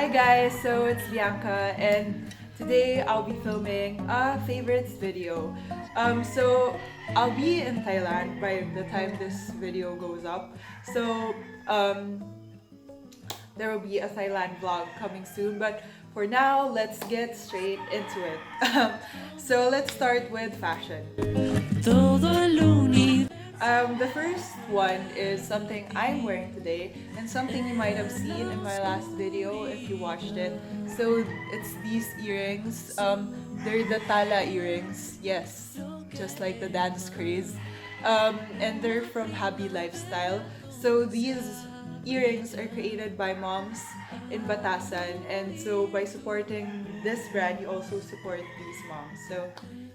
Hi guys, so it's Bianca and today I'll be filming a favorites video. So I'll be in Thailand by the time this video goes up. So um, there will be a Thailand vlog coming soon, but for now, let's get straight into it. So let's start with fashion. The first one is something I'm wearing today and something you might have seen in my last video if you watched it. So it's these earrings. They're the Tala earrings. Yes, just like the dance craze. And they're from Happy Lifestyle. So these earrings are created by moms in Batasan, and so by supporting this brand you also support these moms. So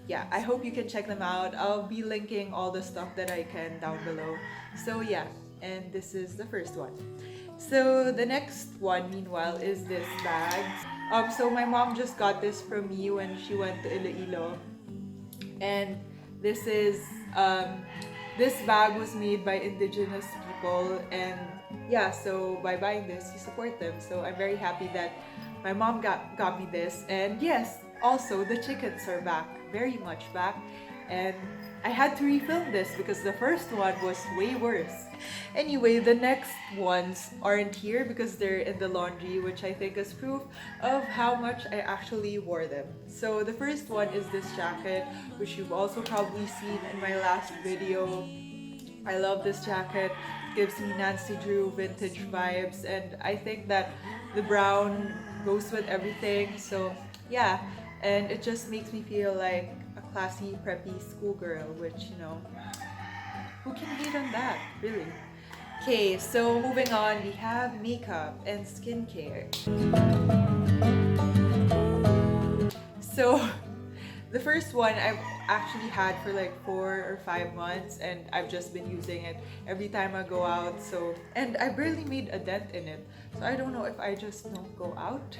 yeah, I hope you can check them out. I'll be linking all the stuff that I can down below. So yeah, and this is the first one. So the next one meanwhile is this bag. So my mom just got this from me when she went to Iloilo, and this is this bag was made by indigenous people, and yeah, so by buying this you support them. So I'm very happy that my mom got me this. And yes, also the chickens are back, very much back, and I had to refilm this because the first one was way worse. Anyway, the next ones aren't here because they're in the laundry, which I think is proof of how much I actually wore them. So the first one is this jacket, which you've also probably seen in my last video. I love this jacket. It gives me Nancy Drew vintage vibes, and I think that the brown goes with everything. So yeah, and it just makes me feel like a classy, preppy schoolgirl, which, you know, who can hate on that, really? Okay, so moving on, we have makeup and skincare. So the first one I've actually had for like 4 or 5 months, and I've just been using it every time I go out. So, and I barely made a dent in it. So I don't know if I just don't go out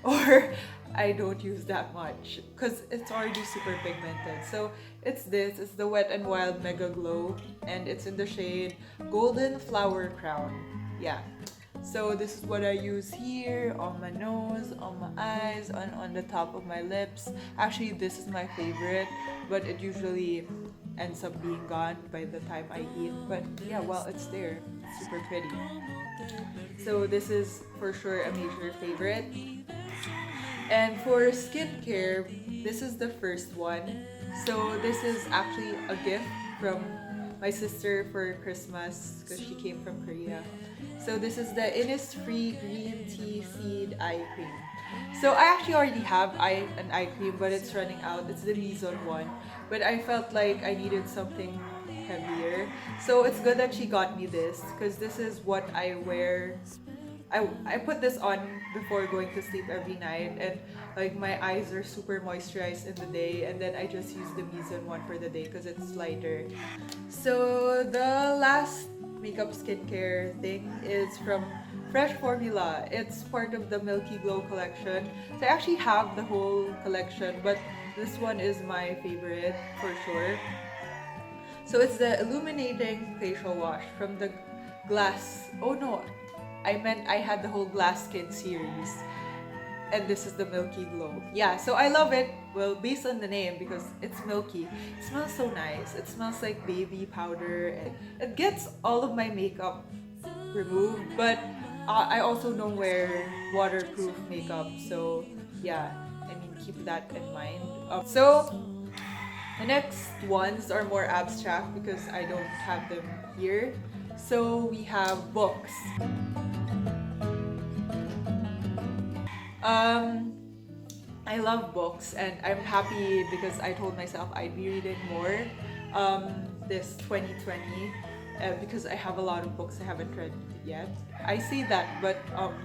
or I don't use that much because it's already super pigmented. So it's the Wet n Wild Mega Glow, and it's in the shade Golden Flower Crown. Yeah. So this is what I use here, on my nose, on my eyes, on the top of my lips. Actually, this is my favorite, but it usually ends up being gone by the time I eat. But yeah, well, it's there. It's super pretty. So this is for sure a major favorite. And for skincare, this is the first one. So this is actually a gift from my sister for Christmas because she came from Korea. So this is the Innisfree Green Tea Seed Eye Cream. So I actually already have an eye cream, but it's running out. It's the Reason one. But I felt like I needed something heavier. So it's good that she got me this because this is what I wear. I put this on before going to sleep every night, and like my eyes are super moisturized in the day, and then I just use the Reason one for the day because it's lighter. So the last makeup skincare thing is from Fresh Formula. It's part of the Milky Glow collection. So I actually have the whole collection, but this one is my favorite for sure. So it's the Illuminating Facial Wash from the Glass. Oh no, I meant I had the whole Glass Skin series. And this is the Milky Glow. Yeah, so I love it. Well, based on the name, because it's milky. It smells so nice. It smells like baby powder. It gets all of my makeup removed, but I also don't wear waterproof makeup. So yeah, I mean, keep that in mind. So the next ones are more abstract because I don't have them here. So we have books. I love books, and I'm happy because I told myself I'd be reading more this 2020 because I have a lot of books I haven't read yet. I say that, but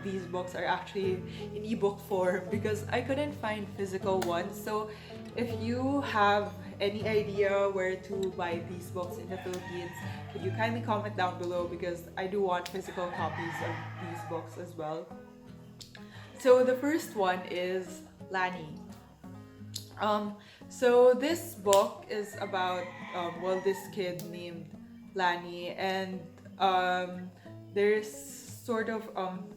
these books are actually in ebook form because I couldn't find physical ones. So if you have any idea where to buy these books in the Philippines, could you kindly comment down below because I do want physical copies of these books as well. So the first one is Lani. So this book is about this kid named Lani, and there's sort of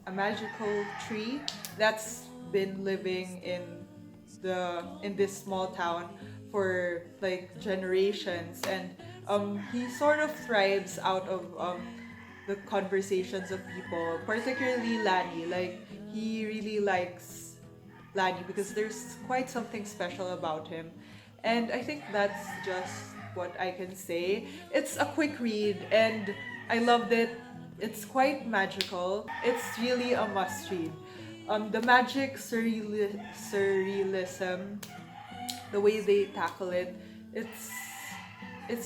a magical tree that's been living in this small town for like generations, and he sort of thrives out of the conversations of people, particularly Lani. Like, he really likes Lani because there's quite something special about him. And I think that's just what I can say. It's a quick read and I loved it. It's quite magical. It's really a must read. The magic surrealism, the way they tackle it, it's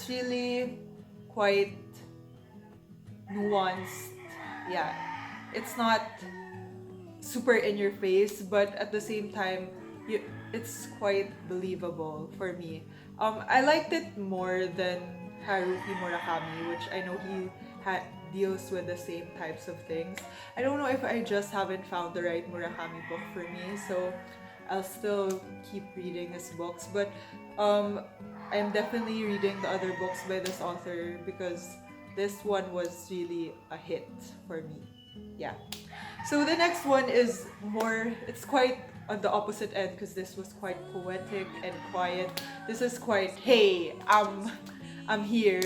really quite nuanced. Yeah, it's not super in your face, but at the same time, it's quite believable for me. I liked it more than Haruki Murakami, which I know he deals with the same types of things. I don't know if I just haven't found the right Murakami book for me, so I'll still keep reading his books. But I'm definitely reading the other books by this author because this one was really a hit for me. Yeah. So the next one is more, it's quite on the opposite end because this was quite poetic and quiet. This is quite, hey, I'm here.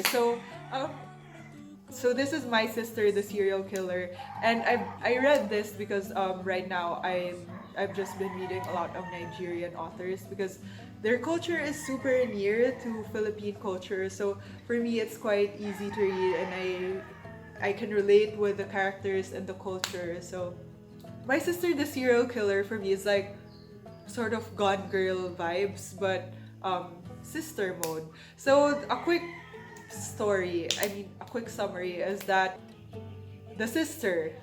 So this is My Sister, the Serial Killer, and I read this because right now I've just been reading a lot of Nigerian authors because their culture is super near to Philippine culture. So for me, it's quite easy to read, and I can relate with the characters and the culture. So My Sister, the Serial Killer for me is like sort of Gone Girl vibes, but sister mode. So a quick a quick summary is that the sister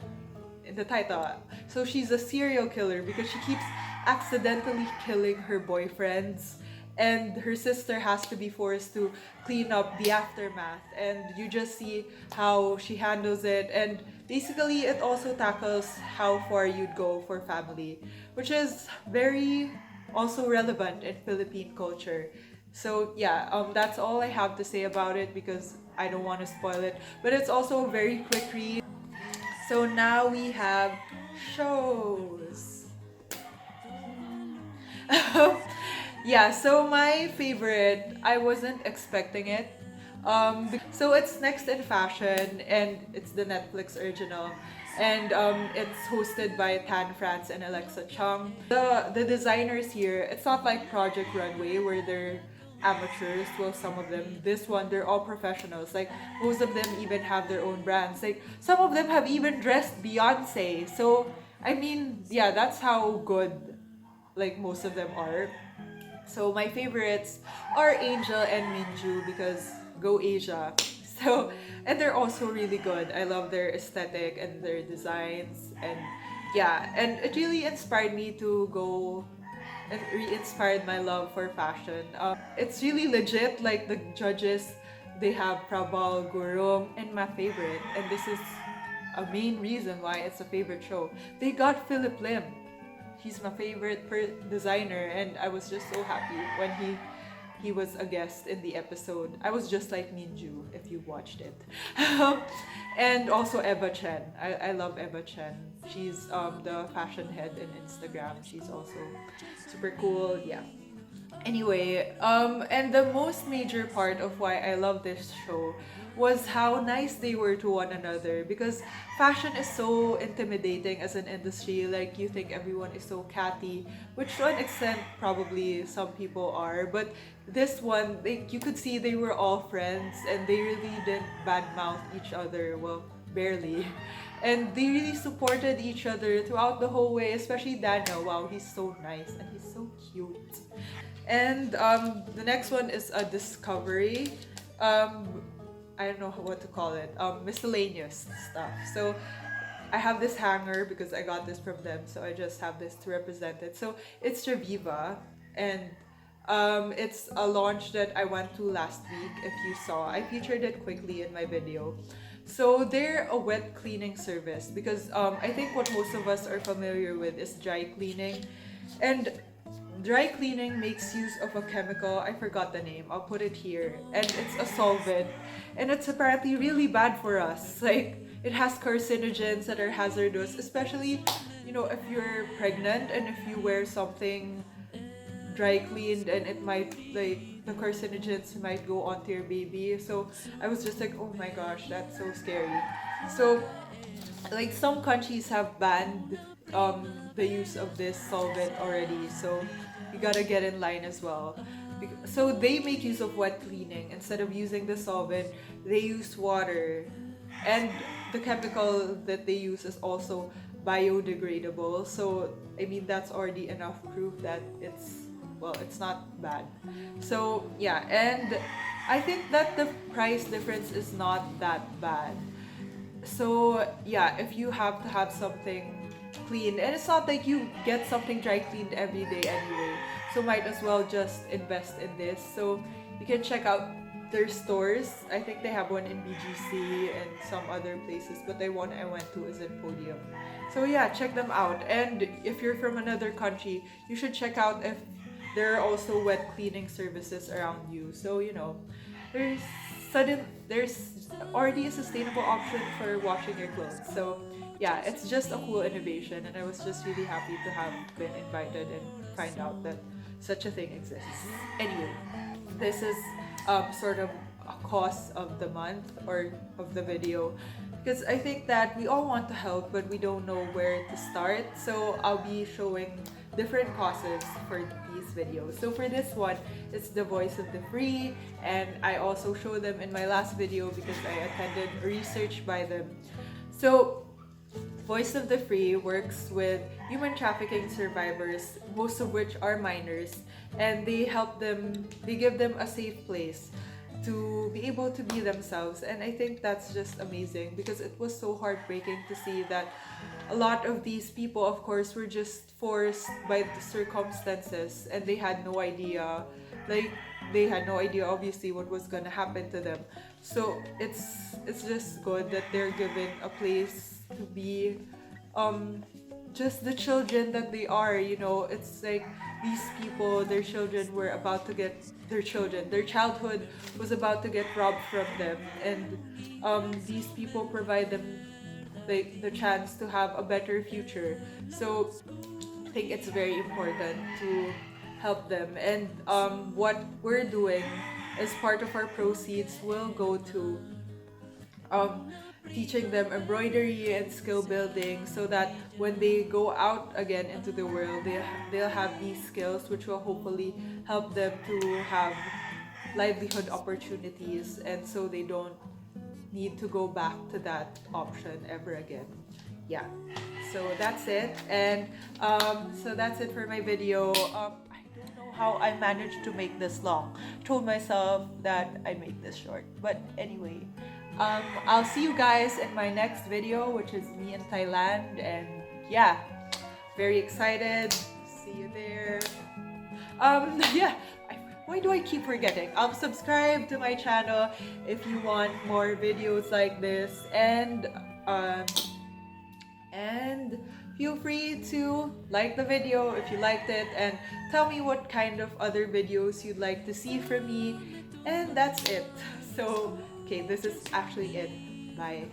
in the title, so she's a serial killer because she keeps accidentally killing her boyfriends, and her sister has to be forced to clean up the aftermath, and you just see how she handles it. And basically it also tackles how far you'd go for family, which is very also relevant in Philippine culture. So yeah, that's all I have to say about it because I don't want to spoil it, but it's also a very quick read. So now we have shows. Yeah, so my favorite, I wasn't expecting it. So it's Next in Fashion, and it's the Netflix original, and it's hosted by Tan France and Alexa Chung. The designers here, it's not like Project Runway where they're amateurs. Well, some of them. This one, they're all professionals. Like, most of them even have their own brands. Like, some of them have even dressed Beyonce. So I mean, yeah, that's how good like most of them are. So my favorites are Angel and Minju because go Asia. So, and they're also really good. I love their aesthetic and their designs, and yeah, and it really inspired me to go and re-inspired my love for fashion. It's really legit. Like, the judges, they have Prabal, Gurung, and my favorite, and this is a main reason why it's a favorite show. They got Philip Lim. He's my favorite designer, and I was just so happy when he was a guest in the episode. I was just like Minju if you watched it. And also Eva Chen. I love Eva Chen. She's the fashion head in Instagram. She's also super cool. Yeah. Anyway, and the most major part of why I love this show was how nice they were to one another, because fashion is so intimidating as an industry. Like, you think everyone is so catty, which to an extent probably some people are, but this one, you could see they were all friends and they really didn't badmouth each other. Well, barely. And they really supported each other throughout the whole way, especially Daniel. Wow, he's so nice and he's so cute. And the next one is a discovery. I don't know what to call it. Miscellaneous stuff. So I have this hanger because I got this from them. So I just have this to represent it. So it's Reviva, and it's a launch that I went to last week. If you saw, I featured it quickly in my video. So they're a wet cleaning service because I think what most of us are familiar with is dry cleaning, and dry cleaning makes use of a chemical. I forgot the name. I'll put it here. And it's a solvent. And it's apparently really bad for us. Like, it has carcinogens that are hazardous, especially, you know, if you're pregnant and if you wear something dry cleaned, and it might, like, the carcinogens might go onto your baby. So I was just like, oh my gosh, that's so scary. So like some countries have banned the use of this solvent already, so you gotta get in line as well. So they make use of wet cleaning instead of using the solvent. They use water, and the chemical that they use is also biodegradable. So I mean, that's already enough proof that it's not bad. So yeah, and I think that the price difference is not that bad. So yeah, if you have to have something clean, and it's not like you get something dry cleaned every day anyway, so might as well just invest in this. So you can check out their stores. I think they have one in BGC and some other places, but the one I went to is in Podium. So yeah, check them out. And if you're from another country, you should check out if there are also wet cleaning services around you. So you know, there's there's already a sustainable option for washing your clothes. So yeah, it's just a cool innovation, and I was just really happy to have been invited and find out that such a thing exists. Anyway, this is sort of a cause of the month or of the video, because I think that we all want to help, but we don't know where to start. So I'll be showing different causes for these videos. So for this one, it's the Voice of the Free, and I also show them in my last video because I attended research by them. So Voice of the Free works with human trafficking survivors, most of which are minors, and they give them a safe place to be able to be themselves. And I think that's just amazing, because it was so heartbreaking to see that a lot of these people, of course, were just forced by the circumstances, and they had no idea, obviously what was gonna happen to them. So it's just good that they're given a place to be just the children that they are. You know, it's like these people, their childhood was about to get robbed from them, and these people provide them like the chance to have a better future. So I think it's very important to help them, and what we're doing as part of our proceeds will go to teaching them embroidery and skill building, so that when they go out again into the world, they'll have these skills, which will hopefully help them to have livelihood opportunities, and so they don't need to go back to that option ever again. Yeah, so that's it. And so that's it for my video. I don't know how I managed to make this long. Told myself that I'd make this short, but anyway, I'll see you guys in my next video, which is me in Thailand. And yeah, very excited. See you there. Yeah, why do I keep forgetting? Subscribe to my channel if you want more videos like this, and feel free to like the video if you liked it, and tell me what kind of other videos you'd like to see from me. And that's it. So okay, this is actually it. Bye.